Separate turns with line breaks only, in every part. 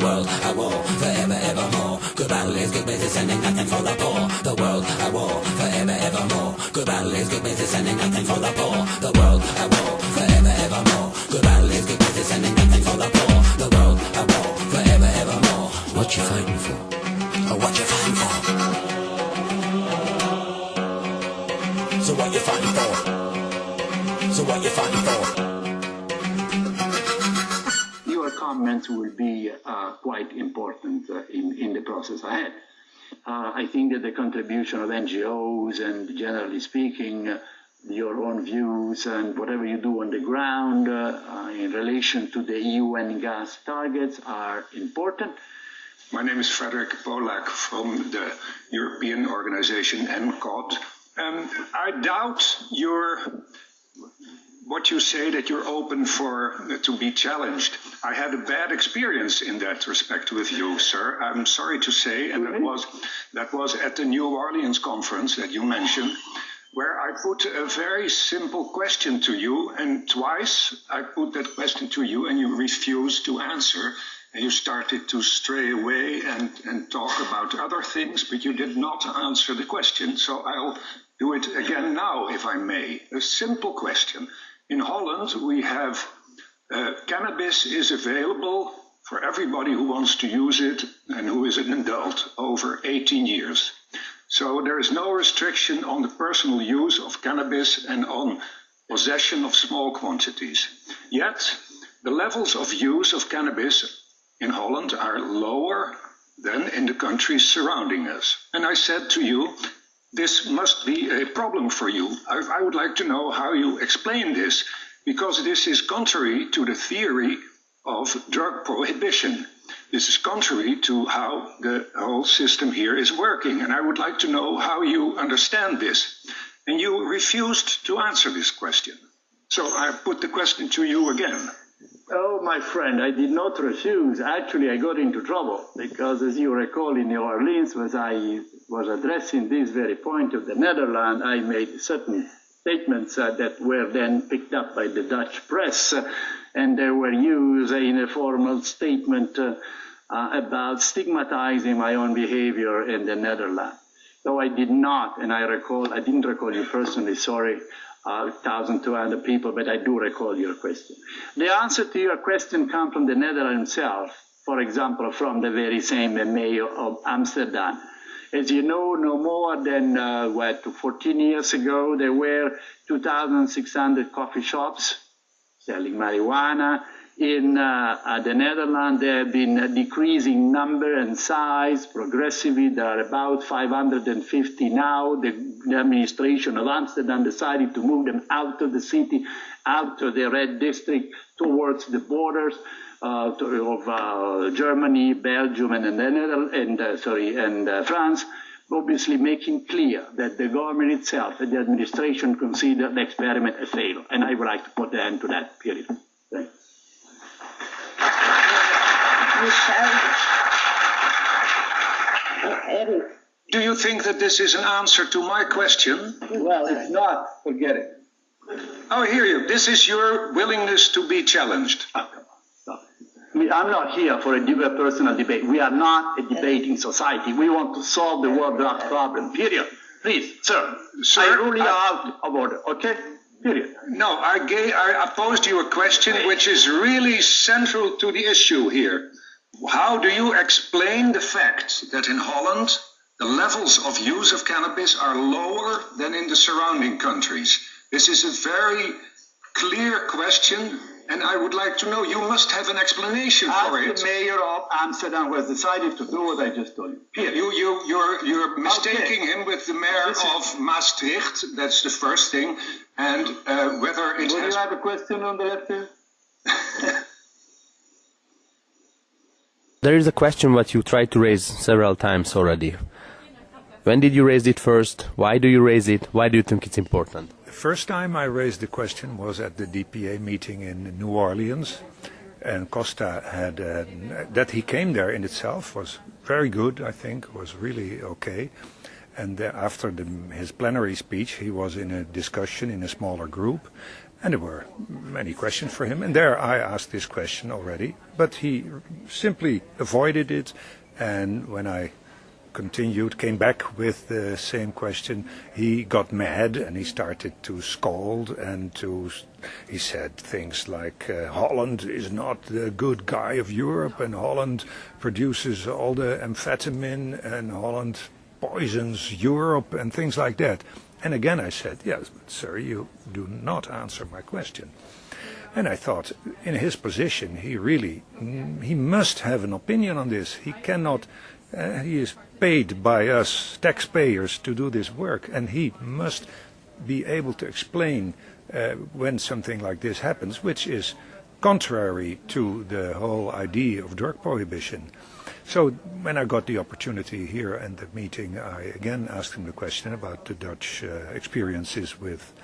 world at war, forever, evermore. Good battle is good business and ain't nothing for the poor. The world at war, forever, evermore. Good battle is good business and ain't nothing for the poor. The world at war, forever, evermore. Good battle is good business and ain't nothing for the poor. The world at war, forever, evermore. What you fighting for? Oh, what you fighting for? So what you fighting for? So what you fighting for?
Your comments will be quite important in the process ahead. I think that the contribution of NGOs and, generally speaking, your own views and whatever you do on the ground in relation to the EU and gas targets are important.
My name is Frederick Polak from the European organization NCOD. I doubt what you say that you're open to be challenged. I had a bad experience in that respect with you, sir. I'm sorry to say, and that was at the New Orleans conference that you mentioned, where I put a very simple question to you, and twice I put that question to you and you refused to answer, and you started to stray away and talk about other things, but you did not answer the question, so I'll do it again now, if I may. A simple question. In Holland, we have cannabis is available for everybody who wants to use it and who is an adult over 18 years. So there is no restriction on the personal use of cannabis and on possession of small quantities. Yet, the levels of use of cannabis in Holland are lower than in the countries surrounding us. And I said to you, this must be a problem for you. I would like to know how you explain this, because this is contrary to the theory of drug prohibition. This is contrary to how the whole system here is working, and I would like to know how you understand this. And you refused to answer this question. So I put the question to you again.
Oh, my friend, I did not refuse. Actually, I got into trouble because, as you recall, in New Orleans, as I was addressing this very point of the Netherlands, I made certain statements that were then picked up by the Dutch press, and they were used in a formal statement about stigmatizing my own behavior in the Netherlands. So I did not, and I didn't recall you personally, sorry, 1,200 people, but I do recall your question. The answer to your question comes from the Netherlands himself, for example, from the very same mayor of Amsterdam. As you know, no more than 14 years ago, there were 2,600 coffee shops selling marijuana. In the Netherlands, there have been a decreasing number and size progressively. There are about 550 now. The administration of Amsterdam decided to move them out of the city, out of the red district, towards the borders of Germany, Belgium, and France, obviously making clear that the government itself and the administration consider the experiment a failure. And I would like to put an end to that, period. Thanks.
Do you think that this is an answer to my question?
Well, if not, forget it.
Oh, I hear you. This is your willingness to be challenged.
Oh, come on. Stop. I mean, I'm not here for a personal debate. We are not a debating society. We want to solve the world drug problem, period. Please, sir, I rule you out of order, okay? Period.
No, I posed you a question which is really central to the issue here. How do you explain the fact that in Holland, the levels of use of cannabis are lower than in the surrounding countries? This is a very clear question, and I would like to know, you must have an explanation for it.
The mayor of Amsterdam has decided to do what I just told you.
You're mistaking him with the mayor of Maastricht, that's the first thing, and whether it
Will you have a question on the left here?
There is a question that you tried to raise several times already. When did you raise it first? Why do you raise it? Why do you think it's important?
The first time I raised the question was at the DPA meeting in New Orleans, and Costa had that he came there in itself was very good, I think, was really okay. And after his plenary speech, he was in a discussion in a smaller group, And there were many questions for him, and there I asked this question already, but he simply avoided it, and when I came back with the same question, he got mad and he started to scold and he said things like Holland is not the good guy of Europe and Holland produces all the amphetamine and Holland poisons Europe and things like that. And again I said, yes, but sir, you do not answer my question. And I thought, in his position, he must have an opinion on this. He cannot, he is paid by us taxpayers to do this work, and he must be able to explain when something like this happens, which is contrary to the whole idea of drug prohibition. So when I got the opportunity here at the meeting, I again asked him the question about the Dutch experiences with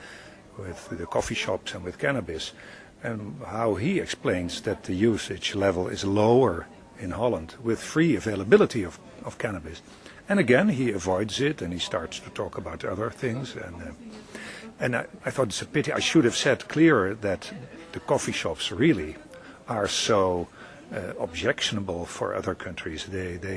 the coffee shops and with cannabis, and how he explains that the usage level is lower in Holland with free availability of cannabis. And again, he avoids it and he starts to talk about other things. And I thought it's a pity. I should have said clearer that the coffee shops really are so objectionable for other countries. They